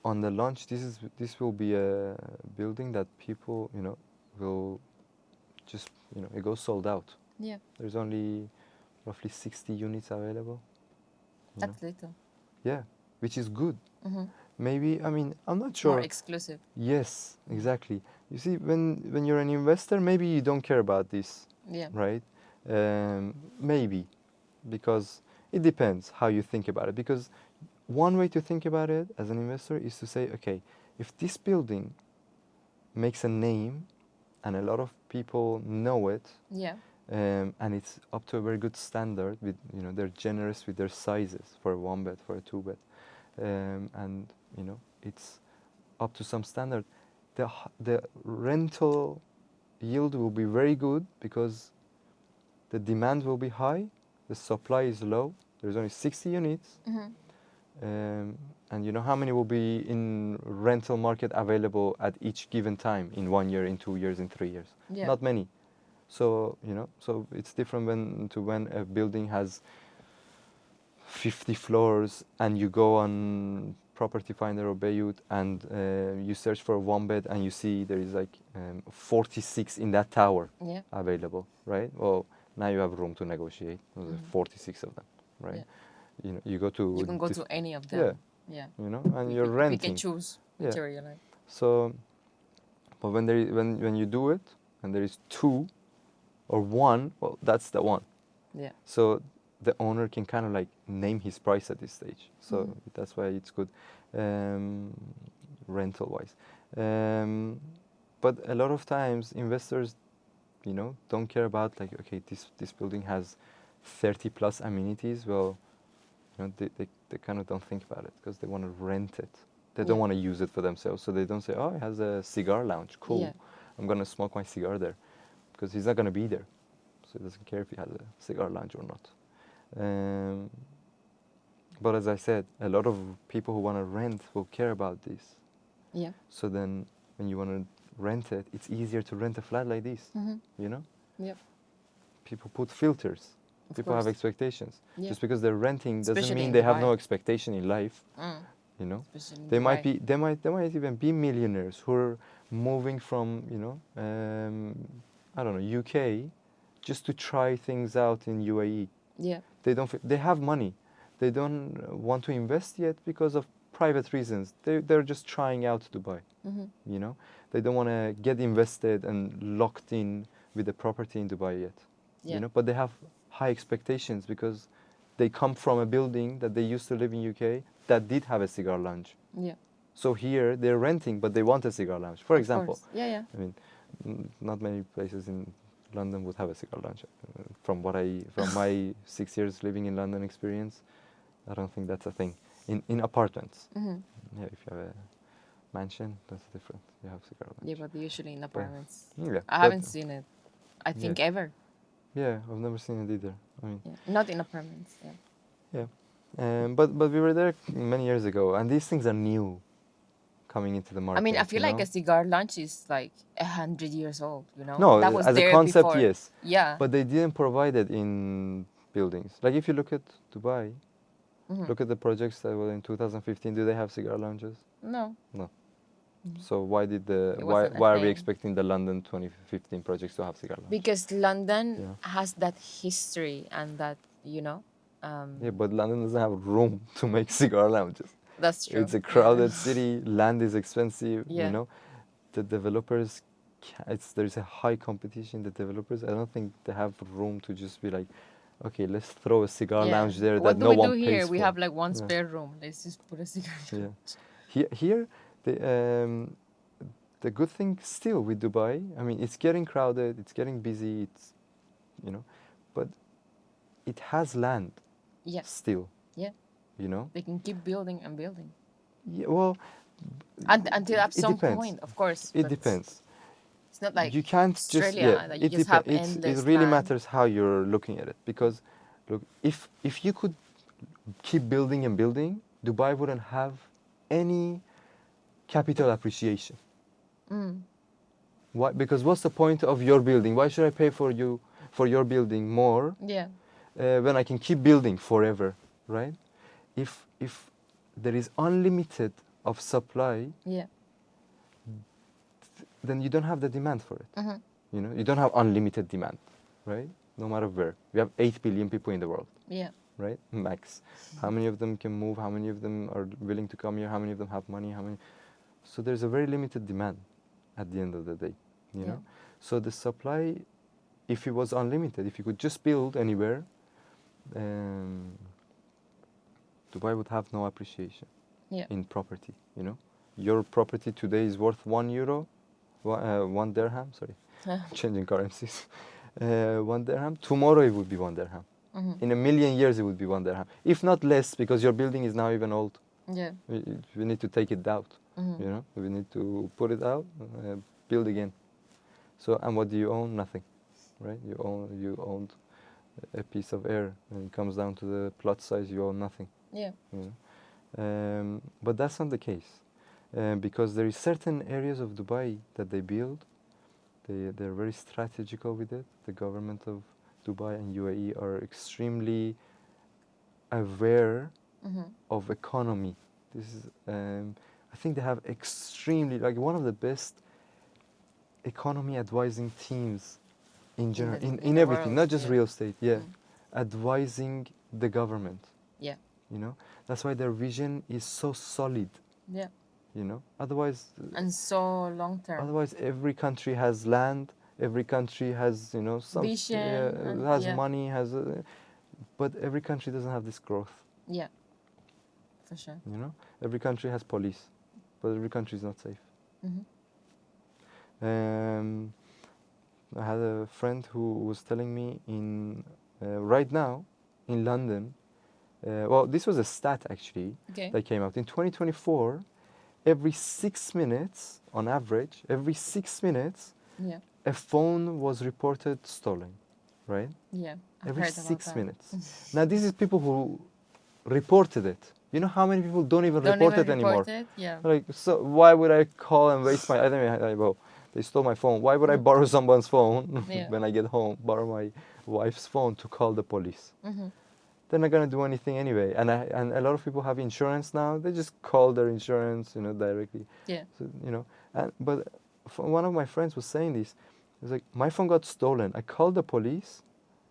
Speaker 2: On the launch, this will be a building that people, will just, it goes sold out.
Speaker 1: Yeah.
Speaker 2: There's only roughly 60 units available. you know.
Speaker 1: That's little.
Speaker 2: Yeah, which is good.
Speaker 1: Mhm.
Speaker 2: Maybe, I mean, I'm not
Speaker 1: It's more
Speaker 2: sure.
Speaker 1: exclusive.
Speaker 2: Yes, exactly. You see, when you're an investor, maybe you don't care about this,
Speaker 1: Yeah.
Speaker 2: right? Maybe, because it depends how you think about it. Because one way to think about it as an investor is to say, okay, if this building makes a name and a lot of people know it,
Speaker 1: Yeah.
Speaker 2: and it's up to a very good standard. With they're generous with their sizes for a one bed, for a two bed, and it's up to some standard. The rental yield will be very good because the demand will be high, the supply is low. There's only 60 units,
Speaker 1: Mhm.
Speaker 2: and you know how many will be in rental market available at each given time in 1 year, in 2 years, in 3 years?
Speaker 1: Yeah.
Speaker 2: Not many. So so it's different when a building has 50 floors and you go on Property Finder or Beirut and you search for a one bed and you see there is like 46 in that tower
Speaker 1: Yeah.
Speaker 2: available, right? Well, now you have room to negotiate. There's 46 of them, right?
Speaker 1: Yeah.
Speaker 2: You go to
Speaker 1: You can go to any of
Speaker 2: yeah,
Speaker 1: them. Yeah.
Speaker 2: and
Speaker 1: We,
Speaker 2: you're
Speaker 1: we can
Speaker 2: renting.
Speaker 1: choose
Speaker 2: Yeah.
Speaker 1: whichever you like.
Speaker 2: So, but when you do it and there is two or one, well, that's the one.
Speaker 1: Yeah.
Speaker 2: So the owner can kind of like name his price at this stage. So
Speaker 1: Mhm.
Speaker 2: that's why it's good, rental wise. But a lot of times investors, don't care about like, okay, this building has 30 plus amenities. Well, they kind of don't think about it because they want to rent it. They don't
Speaker 1: Yeah.
Speaker 2: want to use it for themselves. So they don't say, oh, it has a cigar lounge. Cool.
Speaker 1: Yeah.
Speaker 2: I'm going to smoke my cigar there, because he's not going to be there. So he doesn't care if he has a cigar lounge or not. But as I said, a lot of people who want to rent will care about this.
Speaker 1: Yeah.
Speaker 2: So then when you want to rent it, it's easier to rent a flat like this,
Speaker 1: Mhm.
Speaker 2: Yep. People put filters.
Speaker 1: Of
Speaker 2: People have
Speaker 1: course.
Speaker 2: expectations.
Speaker 1: Yeah.
Speaker 2: Just because they're renting doesn't
Speaker 1: Especially
Speaker 2: mean
Speaker 1: in
Speaker 2: they have no
Speaker 1: Dubai.
Speaker 2: expectation in life,
Speaker 1: Mm. Especially in
Speaker 2: They might
Speaker 1: Dubai.
Speaker 2: be they might even be millionaires who are moving from, I don't know, UK, just to try things out in UAE.
Speaker 1: Yeah.
Speaker 2: They have money. They don't want to invest yet because of private reasons. They're just trying out Dubai. You know, they don't want to get invested and locked in with the property in Dubai yet.
Speaker 1: Yeah.
Speaker 2: You know, but they have high expectations because they come from a building that they used to live in UK that did have a cigar lounge.
Speaker 1: Yeah.
Speaker 2: So here they're renting, but they want a cigar lounge. For
Speaker 1: Of
Speaker 2: example,
Speaker 1: course. Yeah, yeah.
Speaker 2: I mean, not many places in London would have a cigar lounge. From my 6 years living in London experience, I don't think that's a thing. In apartments, yeah, if you have a mansion, that's different. You have cigar
Speaker 1: Yeah,
Speaker 2: lounge.
Speaker 1: but usually in apartments.
Speaker 2: Yeah,
Speaker 1: I haven't seen it. I think ever.
Speaker 2: Yeah, I've never seen it either. I mean,
Speaker 1: Yeah. Not in apartments. Yeah.
Speaker 2: yeah, but we were there many years ago, and these things are new, coming into the market.
Speaker 1: I mean, I feel
Speaker 2: you
Speaker 1: like
Speaker 2: know?
Speaker 1: a cigar lunch is like 100 years old. You know.
Speaker 2: No,
Speaker 1: That was
Speaker 2: as a
Speaker 1: there
Speaker 2: concept,
Speaker 1: before.
Speaker 2: yes.
Speaker 1: Yeah.
Speaker 2: But they didn't provide it in buildings. Like if you look at Dubai, look at the projects that were in 2015. Do they have cigar lounges?
Speaker 1: No.
Speaker 2: So why did
Speaker 1: It wasn't a
Speaker 2: why are we
Speaker 1: thing.
Speaker 2: expecting the London 2015 projects to have cigar lounges?
Speaker 1: Because London
Speaker 2: Yeah.
Speaker 1: has that history and that, you know.
Speaker 2: Yeah, but London doesn't have room to make cigar lounges.
Speaker 1: That's true.
Speaker 2: It's a crowded city. Land is expensive.
Speaker 1: Yeah.
Speaker 2: You know, the developers. There's a high competition. The developers. I don't think they have room to just be like, okay, let's throw a cigar
Speaker 1: Yeah.
Speaker 2: lounge there
Speaker 1: What
Speaker 2: that
Speaker 1: do
Speaker 2: no
Speaker 1: we
Speaker 2: one
Speaker 1: do
Speaker 2: pays
Speaker 1: here? We
Speaker 2: for.
Speaker 1: have like one
Speaker 2: Yeah.
Speaker 1: spare room. Let's just put a cigar
Speaker 2: Yeah.
Speaker 1: lounge.
Speaker 2: Here, the good thing still with Dubai, I mean, it's getting crowded, it's getting busy, it's, you know, but it has land
Speaker 1: Yeah.
Speaker 2: still.
Speaker 1: Yeah.
Speaker 2: You know?
Speaker 1: They can keep building and building.
Speaker 2: Yeah, well,
Speaker 1: Until at
Speaker 2: it
Speaker 1: some
Speaker 2: depends.
Speaker 1: point, of course.
Speaker 2: It
Speaker 1: but
Speaker 2: depends.
Speaker 1: It's not like
Speaker 2: You can't just,
Speaker 1: Australia
Speaker 2: yeah,
Speaker 1: that you just have endless
Speaker 2: it really
Speaker 1: land.
Speaker 2: matters how you're looking at it. Because, look, if you could keep building and building, Dubai wouldn't have any capital appreciation. Why? Because what's the point of your building? Why should I pay for your building more
Speaker 1: Yeah.
Speaker 2: when I can keep building forever, right? If there is unlimited of supply,
Speaker 1: Yeah.
Speaker 2: then you don't have the demand for it.
Speaker 1: Mm-hmm.
Speaker 2: You know, you don't have unlimited demand, right? No matter where. We have 8 billion people in the world,
Speaker 1: Yeah.
Speaker 2: right? Max. How many of them can move? How many of them are willing to come here? How many of them have money? How many? So there's a very limited demand at the end of the day, you know? So the supply, if it was unlimited, if you could just build anywhere, Dubai would have no appreciation in property, you know? Your property today is worth €1, 1 dirham, sorry, changing currencies. 1 dirham, tomorrow it would be 1 dirham. In a million years it would be 1 dirham. If not less, because your building is now even old.
Speaker 1: Yeah.
Speaker 2: We need to take it out, you know? We need to put it out, build again. So, and what do you own? Nothing, right? You owned a piece of air. When it comes down to the plot size, you own nothing.
Speaker 1: Yeah.
Speaker 2: You know? But that's not the case, because there is certain areas of Dubai that they build. They're very strategical with it. The government of Dubai and UAE are extremely aware of economy. This is, I think they have extremely, like, one of the best economy advising teams in general, in
Speaker 1: the
Speaker 2: everything,
Speaker 1: world,
Speaker 2: not just
Speaker 1: yeah.
Speaker 2: real estate. Yeah, advising the government.
Speaker 1: Yeah.
Speaker 2: You know, that's why their vision is so solid.
Speaker 1: Yeah.
Speaker 2: You know, otherwise,
Speaker 1: And so long term.
Speaker 2: otherwise every country has land, every country has, you know, some
Speaker 1: Vision and-
Speaker 2: has
Speaker 1: yeah.
Speaker 2: money, has, but every country doesn't have this growth.
Speaker 1: Yeah. For sure.
Speaker 2: You know, every country has police, but every country is not safe. I had a friend who was telling me right now in London. Well, this was a stat actually
Speaker 1: Okay.
Speaker 2: that came out in 2024. Every 6 minutes, on average, every 6 minutes,
Speaker 1: Yeah.
Speaker 2: a phone was reported stolen, right?
Speaker 1: Yeah. I've
Speaker 2: Every
Speaker 1: heard about
Speaker 2: 6
Speaker 1: that.
Speaker 2: minutes. Now, this is people who reported it. You know how many people don't even
Speaker 1: Don't
Speaker 2: report
Speaker 1: even
Speaker 2: it anymore?
Speaker 1: report it? Yeah.
Speaker 2: Like, so why would I call and waste my? I mean, well, they stole my phone. Why would I borrow someone's phone
Speaker 1: Yeah.
Speaker 2: when I get home? Borrow my wife's phone to call the police.
Speaker 1: Mm-hmm.
Speaker 2: They're not gonna do anything anyway. And a lot of people have insurance now. They just call their insurance, you know, directly.
Speaker 1: Yeah.
Speaker 2: So, you know, but one of my friends was saying this. He was like, my phone got stolen. I called the police.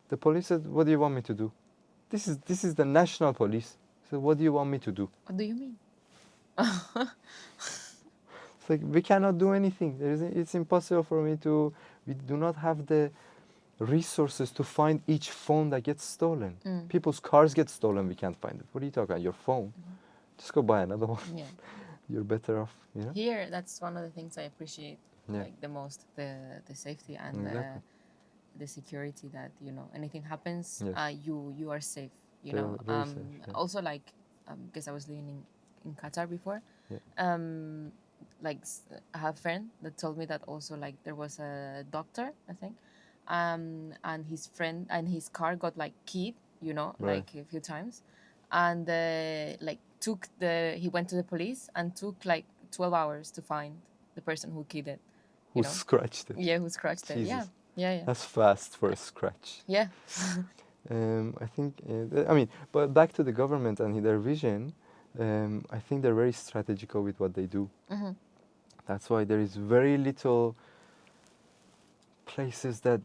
Speaker 2: The police said, "What do you want me to do?" This is the national police. So what do you want me to do?
Speaker 1: What do you mean?
Speaker 2: It's like we cannot do anything. It's impossible for me to. We do not have the resources to find each phone that gets stolen.
Speaker 1: Mm.
Speaker 2: People's cars get stolen. We can't find it. What are you talking about? Your phone? Just go buy another one.
Speaker 1: Yeah.
Speaker 2: You're better off. You know?
Speaker 1: Here, that's one of the things I appreciate
Speaker 2: Yeah.
Speaker 1: like the most, the safety and
Speaker 2: Exactly.
Speaker 1: the security that, you know, anything happens,
Speaker 2: Yes.
Speaker 1: you are safe, you
Speaker 2: They're
Speaker 1: know.
Speaker 2: very safe, yeah.
Speaker 1: Also, like, because I was living in Qatar before,
Speaker 2: Yeah.
Speaker 1: like I have a friend that told me that also, like, there was a doctor, I think, and his friend and his car got like keyed, you know,
Speaker 2: Right.
Speaker 1: like a few times, and like he went to the police and took like 12 hours to find the person who keyed it,
Speaker 2: Who
Speaker 1: you know.
Speaker 2: scratched it?
Speaker 1: Yeah, who scratched it. Yeah,
Speaker 2: Jesus.
Speaker 1: yeah.
Speaker 2: That's fast for a scratch.
Speaker 1: Yeah.
Speaker 2: I think, I mean, but back to the government and their vision, I think they're very strategical with what they do.
Speaker 1: Mhm.
Speaker 2: That's why there is very little places that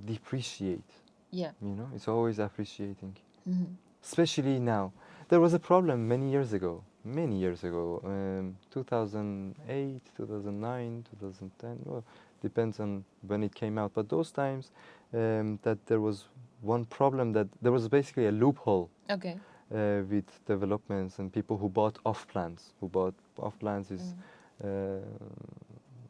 Speaker 2: depreciate.
Speaker 1: Yeah.
Speaker 2: You know, it's always appreciating,
Speaker 1: Mhm.
Speaker 2: especially now. There was a problem many years ago, 2008, 2009, 2010. Well, depends on when it came out. But those times, that there was one problem, that there was basically a loophole
Speaker 1: Okay.
Speaker 2: with developments and people who bought off plans. Who bought off plans is,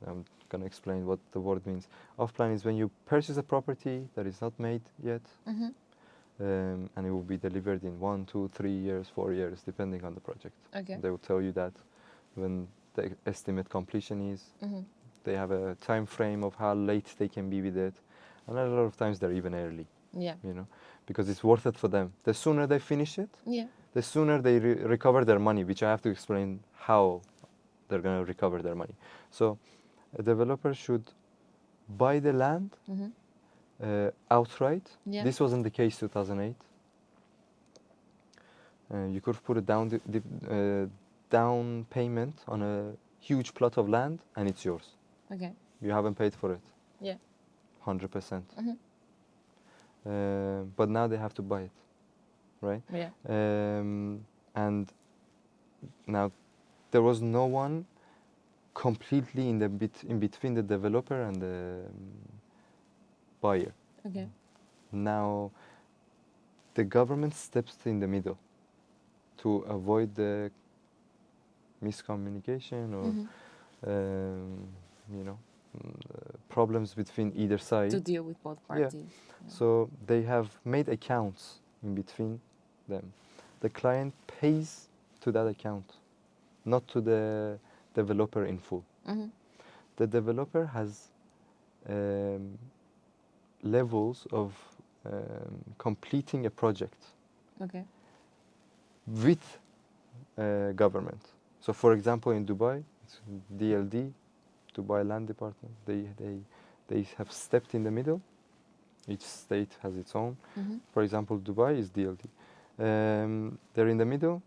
Speaker 2: I'm gonna explain what the word means. Off plan is when you purchase a property that is not made yet,
Speaker 1: Mhm.
Speaker 2: and it will be delivered in 1, 2, 3 years, 4 years, depending on the project.
Speaker 1: Okay.
Speaker 2: They will tell you that when the estimate completion is.
Speaker 1: Mhm.
Speaker 2: They have a time frame of how late they can be with it, and a lot of times they're even early.
Speaker 1: Yeah.
Speaker 2: You know, because it's worth it for them. The sooner they finish it,
Speaker 1: Yeah.
Speaker 2: the sooner they recover their money, which I have to explain how they're going to recover their money. So a developer should buy the land
Speaker 1: Mhm.
Speaker 2: outright.
Speaker 1: Yeah.
Speaker 2: This wasn't the case 2008. You could put a down payment on a huge plot of land and it's yours.
Speaker 1: Okay.
Speaker 2: You haven't paid for it.
Speaker 1: Yeah.
Speaker 2: 100%.
Speaker 1: Mhm.
Speaker 2: But now they have to buy it, right?
Speaker 1: Yeah.
Speaker 2: And now there was no one completely in between the developer and the buyer.
Speaker 1: Okay.
Speaker 2: Now the government steps in the middle to avoid the miscommunication or
Speaker 1: Mhm.
Speaker 2: you know, problems between either side.
Speaker 1: To deal with both
Speaker 2: Yeah.
Speaker 1: parties.
Speaker 2: So they have made accounts in between them. The client pays to that account, not to the developer in full.
Speaker 1: Mhm.
Speaker 2: The developer has levels of completing a project
Speaker 1: Okay.
Speaker 2: with government. So, for example, in Dubai, it's DLD, Dubai Land Department. They have stepped in the middle. Each state has its own.
Speaker 1: Mhm.
Speaker 2: For example, Dubai is DLD. They're in the middle.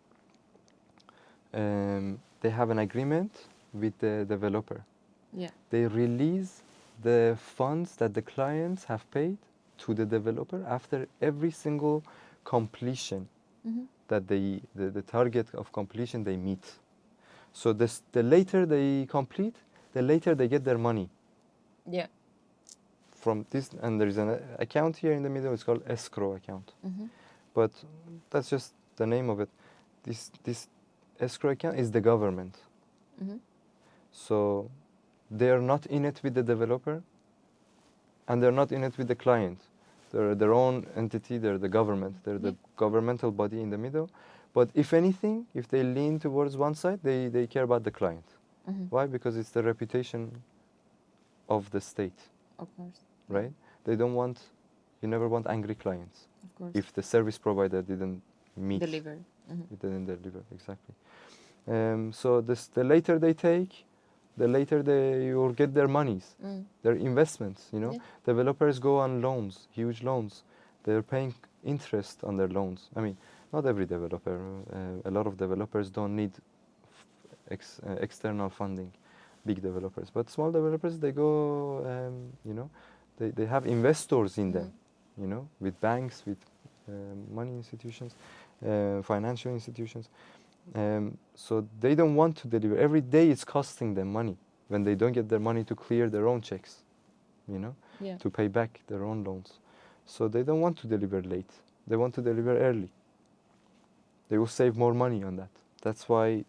Speaker 2: They have an agreement with the developer.
Speaker 1: Yeah.
Speaker 2: They release the funds that the clients have paid to the developer after every single completion
Speaker 1: Mhm.
Speaker 2: that the target of completion they meet. So the later they complete, the later they get their money
Speaker 1: Yeah.
Speaker 2: from this. And there is an account here in the middle. It's called escrow account.
Speaker 1: Mhm.
Speaker 2: But that's just the name of it. This escrow account is the government.
Speaker 1: Mhm.
Speaker 2: So they are not in it with the developer, and they're not in it with the client. They're their own entity. They're the government. They're the governmental body in the middle. But if anything, if they lean towards one side, they care about the client.
Speaker 1: Mhm.
Speaker 2: Why? Because it's the reputation of the state,
Speaker 1: Of course.
Speaker 2: right? They don't want, you never want angry clients.
Speaker 1: Of course.
Speaker 2: If the service provider didn't meet,
Speaker 1: Deliver. Mhm.
Speaker 2: it didn't deliver, exactly. So the later they take, the later they will get their monies,
Speaker 1: Mm.
Speaker 2: their investments, you know.
Speaker 1: Yeah.
Speaker 2: Developers go on loans, huge loans. They're paying interest on their loans. I mean, not every developer. A lot of developers don't need external funding, big developers. But small developers, they go, you know, they have investors in them, you know, with banks, with money institutions, financial institutions. So they don't want to deliver. Every day it's costing them money when they don't get their money to clear their own checks, you know,
Speaker 1: Yeah.
Speaker 2: to pay back their own loans. So they don't want to deliver late. They want to deliver early. They will save more money on that. That's why,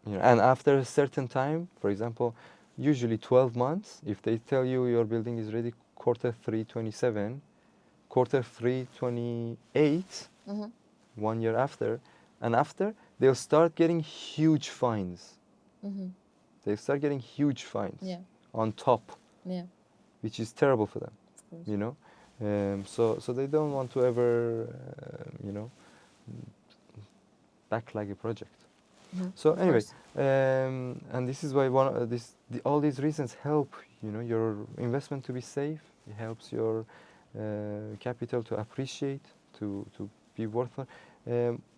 Speaker 2: you know, and after a certain time, for example, usually 12 months, if they tell you your building is ready quarter 3 27, quarter 3 28,
Speaker 1: Mm-hmm.
Speaker 2: 1 year after, and after, they'll start getting huge fines.
Speaker 1: Mm-hmm.
Speaker 2: They start getting huge fines
Speaker 1: Yeah.
Speaker 2: on top,
Speaker 1: Yeah.
Speaker 2: which is terrible for them,
Speaker 1: Of course.
Speaker 2: you know. So they don't want to ever, you know, backlag a project.
Speaker 1: Mm-hmm.
Speaker 2: So
Speaker 1: Of
Speaker 2: anyway,
Speaker 1: course.
Speaker 2: and this is why all these reasons help, you know, your investment to be safe. It helps your capital to appreciate, to be worthwhile.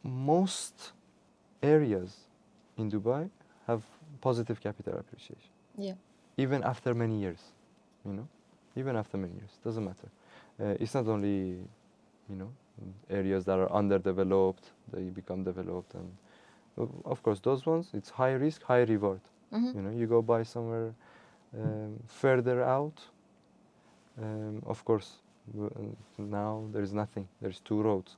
Speaker 2: Most areas in Dubai have positive capital appreciation,
Speaker 1: Yeah.
Speaker 2: even after many years, you know, even after many years, doesn't matter. It's not only, you know, areas that are underdeveloped, they become developed, and of course those ones, it's high risk, high reward.
Speaker 1: Mm-hmm.
Speaker 2: You know, you go buy somewhere further out, of course, now there's nothing, there's 2 roads.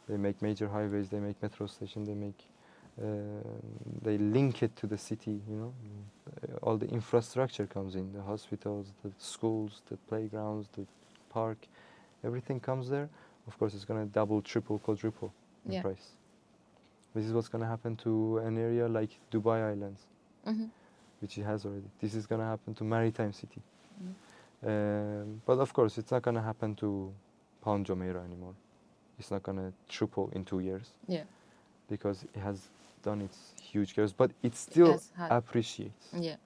Speaker 2: They make major highways, they make metro station, they make, they link it to the city, you know. All the infrastructure comes in, the hospitals, the schools, the playgrounds, the park, everything comes there. Of course, it's going to double, triple, quadruple in
Speaker 1: Yeah.
Speaker 2: price. This is what's going to happen to an area like Dubai Islands,
Speaker 1: Mm-hmm.
Speaker 2: which it has already. This is going to happen to Maritime City.
Speaker 1: Mm-hmm.
Speaker 2: But of course, it's not going to happen to Palm Jumeirah anymore. It's not going to triple in 2 years
Speaker 1: Yeah.
Speaker 2: because it has done its huge growth, but it still
Speaker 1: has had-
Speaker 2: appreciates.
Speaker 1: Yeah.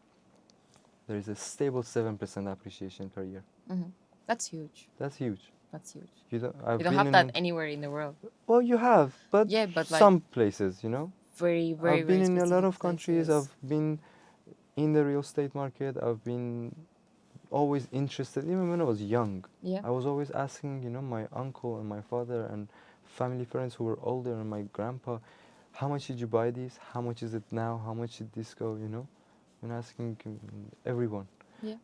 Speaker 2: There is a stable 7% appreciation per year.
Speaker 1: Mm-hmm. That's huge.
Speaker 2: That's huge.
Speaker 1: That's huge.
Speaker 2: I've
Speaker 1: You don't
Speaker 2: been
Speaker 1: have
Speaker 2: in,
Speaker 1: that anywhere in the world.
Speaker 2: well, you have, but,
Speaker 1: Yeah, but like
Speaker 2: some places, you know.
Speaker 1: very, very,
Speaker 2: I've been
Speaker 1: very
Speaker 2: in a lot
Speaker 1: specific
Speaker 2: of countries.
Speaker 1: places.
Speaker 2: I've been in the real estate market. I've been always interested, even when I was young.
Speaker 1: Yeah.
Speaker 2: I was always asking, you know, my uncle and my father and family friends who were older and my grandpa, how much did you buy this? How much is it now? How much did this go? You know, and asking everyone.
Speaker 1: Yeah.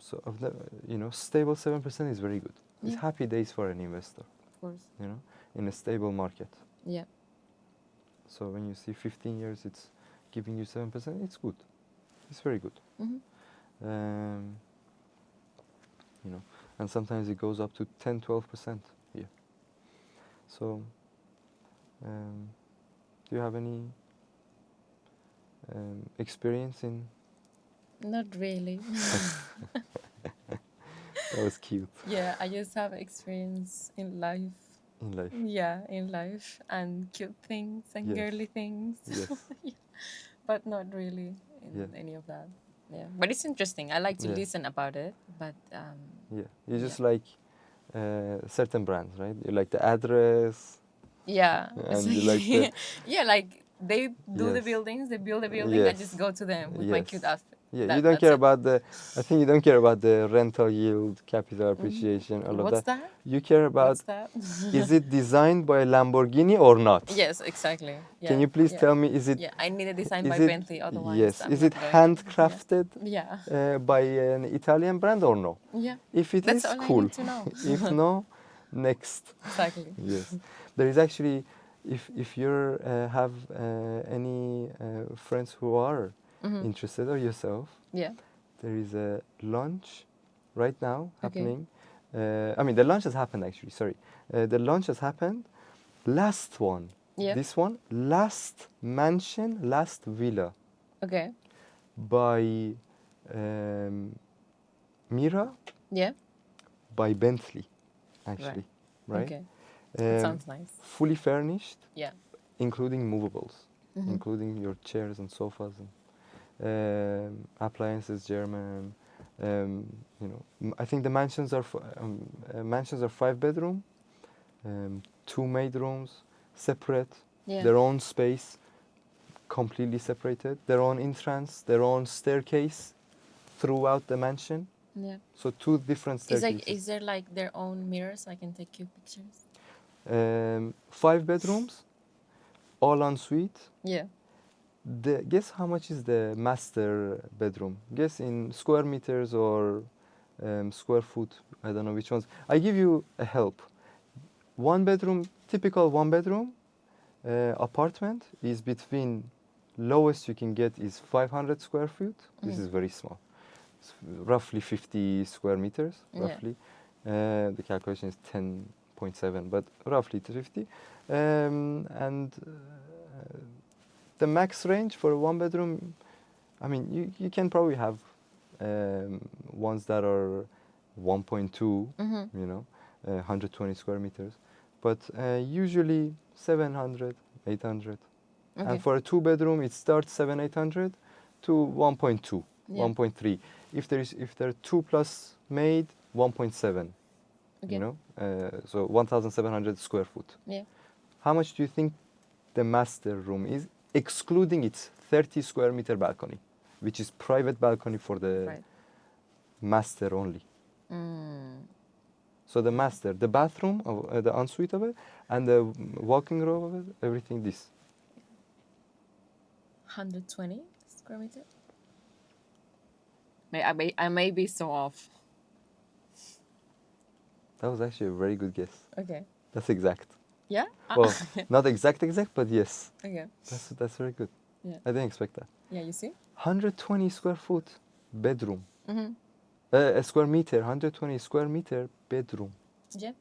Speaker 2: So of the, you know, stable 7% is very good. It's
Speaker 1: Yeah.
Speaker 2: happy days for an investor.
Speaker 1: Of course.
Speaker 2: You know, in a stable market.
Speaker 1: Yeah.
Speaker 2: So when you see 15 years, it's giving you 7%. It's good. It's very good.
Speaker 1: Mm-hmm.
Speaker 2: You know, and sometimes it goes up to 10, 12% here. So, do you have any experience in?
Speaker 1: Not really.
Speaker 2: That was cute.
Speaker 1: Yeah, I just have experience in life.
Speaker 2: In life.
Speaker 1: Yeah, in life and cute things and
Speaker 2: Yes.
Speaker 1: girly things.
Speaker 2: Yes.
Speaker 1: Yeah. But not really in
Speaker 2: Yeah.
Speaker 1: any of that. Yeah, but it's interesting. I like to
Speaker 2: Yeah.
Speaker 1: listen about it. But
Speaker 2: Yeah. You
Speaker 1: Yeah.
Speaker 2: just like certain brands, right? You like the address.
Speaker 1: yeah,
Speaker 2: And you like the-
Speaker 1: yeah, like they do the
Speaker 2: Yes.
Speaker 1: buildings, they build a building. I just
Speaker 2: Yes.
Speaker 1: go to them with my cute
Speaker 2: Yes.
Speaker 1: outfit.
Speaker 2: Yeah,
Speaker 1: That-
Speaker 2: you don't
Speaker 1: that's
Speaker 2: care
Speaker 1: it.
Speaker 2: about the. I think you don't care about the rental yield, capital appreciation, all of
Speaker 1: What's
Speaker 2: that.
Speaker 1: that?
Speaker 2: You care about
Speaker 1: What's that?
Speaker 2: is it designed by Lamborghini or not?
Speaker 1: Yes, exactly. Yeah.
Speaker 2: Can you please
Speaker 1: yeah.
Speaker 2: tell me, is it?
Speaker 1: Yeah, I need a design
Speaker 2: is
Speaker 1: by
Speaker 2: it-
Speaker 1: Bentley. Otherwise,
Speaker 2: Yes.
Speaker 1: I'm
Speaker 2: Is
Speaker 1: not
Speaker 2: it
Speaker 1: going.
Speaker 2: handcrafted
Speaker 1: Yeah.
Speaker 2: by an Italian brand or no?
Speaker 1: Yeah.
Speaker 2: If it
Speaker 1: That's
Speaker 2: is,
Speaker 1: all I
Speaker 2: cool.
Speaker 1: need to know.
Speaker 2: If no, next.
Speaker 1: Exactly.
Speaker 2: Yes. There is actually, if you have any friends who are
Speaker 1: Mhm.
Speaker 2: interested or yourself,
Speaker 1: Yeah.
Speaker 2: there is a launch right now
Speaker 1: Okay.
Speaker 2: happening. I mean, the launch has happened actually. Sorry, the launch has happened. Last one.
Speaker 1: Yeah.
Speaker 2: This one, last mansion, last villa
Speaker 1: Okay.
Speaker 2: by Mira,
Speaker 1: Yeah.
Speaker 2: by Bentley, actually, right?
Speaker 1: Okay. That
Speaker 2: Um,
Speaker 1: sounds nice.
Speaker 2: fully furnished,
Speaker 1: Yeah.
Speaker 2: including movables,
Speaker 1: Mhm.
Speaker 2: including your chairs and sofas and appliances, German. You know, I think the mansions are 5 bedroom, 2 maid rooms, separate,
Speaker 1: Yeah.
Speaker 2: their own space, completely separated, their own entrance, their own staircase throughout the mansion.
Speaker 1: Yeah.
Speaker 2: So 2 different staircases.
Speaker 1: Is there like their own mirrors? I can take cute pictures.
Speaker 2: 5 bedrooms, all en suite,
Speaker 1: Yeah.
Speaker 2: Guess how much is the master bedroom? Guess in square meters or square foot. I don't know which ones. I give you a help. One bedroom, typical one bedroom apartment is between lowest you can get is 500 square feet. This
Speaker 1: Mhm.
Speaker 2: is very small. It's roughly 50 square meters.
Speaker 1: Yeah.
Speaker 2: Roughly, the calculation is 10.7, but roughly 50. And the max range for a one bedroom, I mean, you can probably have ones that are 1.2,
Speaker 1: Mhm.
Speaker 2: you know, 120 square meters, but usually 700, 800.
Speaker 1: Okay.
Speaker 2: And for a two bedroom, it starts 800 to 1.2,
Speaker 1: Yeah.
Speaker 2: 1.3. If there are two plus made, 1.7.
Speaker 1: Okay.
Speaker 2: You know, so 1,700 square foot.
Speaker 1: Yeah.
Speaker 2: How much do you think the master room is, excluding its 30 square meter balcony, which is private balcony for the
Speaker 1: Right.
Speaker 2: master only?
Speaker 1: Mm.
Speaker 2: So the master, the bathroom, of, the ensuite of it, and the walking room of it, everything this.
Speaker 1: 120 square meter. I may be so off.
Speaker 2: That was actually a very good guess.
Speaker 1: Okay.
Speaker 2: That's exact.
Speaker 1: Yeah.
Speaker 2: Well, not exact, but yes.
Speaker 1: Okay.
Speaker 2: That's very good.
Speaker 1: Yeah.
Speaker 2: I didn't expect that.
Speaker 1: Yeah. You see.
Speaker 2: 120 square foot bedroom.
Speaker 1: Mhm.
Speaker 2: A square meter, 120 square meter bedroom.
Speaker 1: Yeah.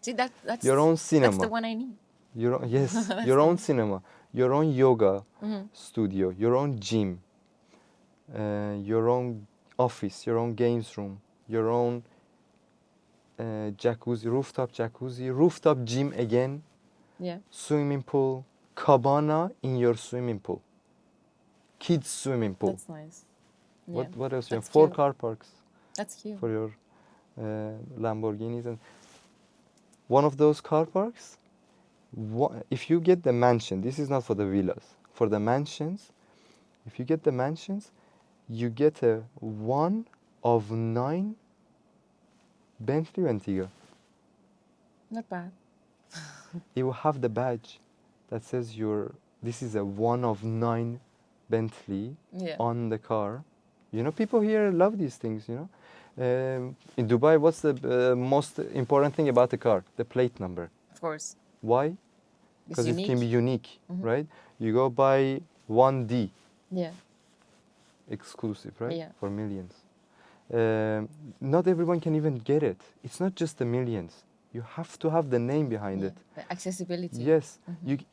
Speaker 1: See that's
Speaker 2: Your own
Speaker 1: that's the
Speaker 2: cinema.
Speaker 1: one I need.
Speaker 2: Your own, yes,
Speaker 1: That's
Speaker 2: your
Speaker 1: the
Speaker 2: own
Speaker 1: one.
Speaker 2: cinema, your own yoga
Speaker 1: Mhm.
Speaker 2: studio, your own gym, your own office, your own games room, your own jacuzzi, rooftop gym again,
Speaker 1: Yeah.
Speaker 2: swimming pool, cabana in your swimming pool, kids swimming pool.
Speaker 1: That's nice. Yeah.
Speaker 2: What else? You have
Speaker 1: That's
Speaker 2: four
Speaker 1: cute.
Speaker 2: car parks
Speaker 1: That's cute.
Speaker 2: for your Lamborghinis, and one of those car parks. If you get the mansion, this is not for the villas. For the mansions, if you get the mansions, you get a one of 9 Bentley Bentayga.
Speaker 1: Not bad.
Speaker 2: It will have the badge that says this is a one of 9 Bentley
Speaker 1: Yeah.
Speaker 2: on the car. You know, people here love these things, you know. In Dubai, what's the most important thing about the car? The plate number.
Speaker 1: Of course.
Speaker 2: Why?
Speaker 1: It's
Speaker 2: Because it can be
Speaker 1: unique.
Speaker 2: unique,
Speaker 1: Mhm.
Speaker 2: right? You go buy 1D,
Speaker 1: Yeah.
Speaker 2: exclusive, right?
Speaker 1: Yeah.
Speaker 2: For millions. Not everyone can even get it. It's not just the millions. You have to have the name behind
Speaker 1: Yeah.
Speaker 2: it.
Speaker 1: The accessibility.
Speaker 2: Yes.
Speaker 1: Mhm.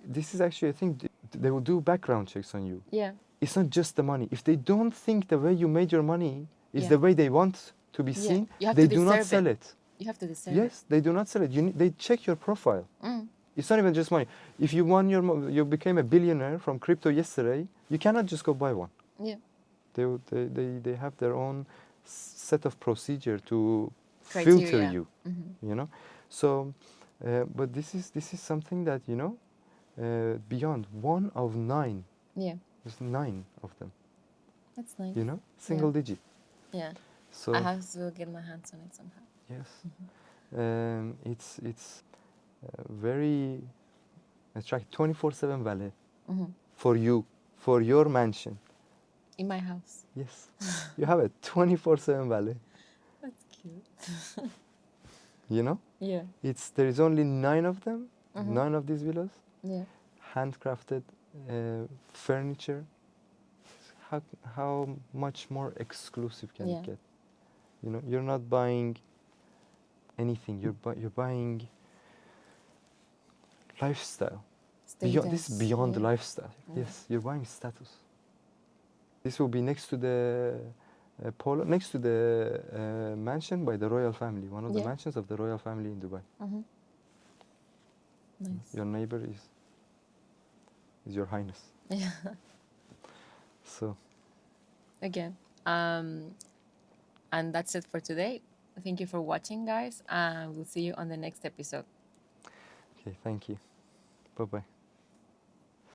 Speaker 2: This is actually a thing, they will do background checks on you.
Speaker 1: Yeah.
Speaker 2: It's not just the money. If they don't think the way you made your money is
Speaker 1: Yeah.
Speaker 2: the way they want to be
Speaker 1: Yeah.
Speaker 2: seen,
Speaker 1: You have
Speaker 2: they
Speaker 1: to
Speaker 2: do not
Speaker 1: deserve
Speaker 2: sell it.
Speaker 1: You have to deserve
Speaker 2: Yes, they do not sell it. They check your profile.
Speaker 1: it. Mm.
Speaker 2: It's not even just money. If you you became a billionaire from crypto yesterday, you cannot just go buy one.
Speaker 1: Yeah.
Speaker 2: They have their own set of procedure to filter
Speaker 1: Criteria.
Speaker 2: you.
Speaker 1: Mhm.
Speaker 2: You know, so but this is something that beyond one of 9.
Speaker 1: Yeah.
Speaker 2: There's 9 of them.
Speaker 1: That's nice.
Speaker 2: You know, single digit.
Speaker 1: Yeah.
Speaker 2: So
Speaker 1: I have to get my hands on it somehow.
Speaker 2: yes, it's very attractive. 24/7 valet
Speaker 1: Mhm.
Speaker 2: for you, for your mansion.
Speaker 1: In my house.
Speaker 2: Yes, you have a 24/7 valet.
Speaker 1: That's cute.
Speaker 2: You know,
Speaker 1: Yeah.
Speaker 2: there is only 9 of them,
Speaker 1: Mhm.
Speaker 2: 9 of these villas,
Speaker 1: Yeah.
Speaker 2: handcrafted furniture. How much more exclusive can
Speaker 1: Yeah.
Speaker 2: it get? You know, you're not buying anything. You're buying lifestyle. This is beyond
Speaker 1: Yeah.
Speaker 2: lifestyle.
Speaker 1: Yeah.
Speaker 2: Yes, you're buying status. This will be next to the next to the mansion by the royal family. One of the
Speaker 1: Yeah.
Speaker 2: mansions of the royal family in Dubai.
Speaker 1: Mhm. Nice.
Speaker 2: Your neighbor is your highness.
Speaker 1: Yeah.
Speaker 2: So
Speaker 1: Again. And that's it for today. Thank you for watching, guys. We'll see you on the next episode.
Speaker 2: okay, thank you. Bye bye.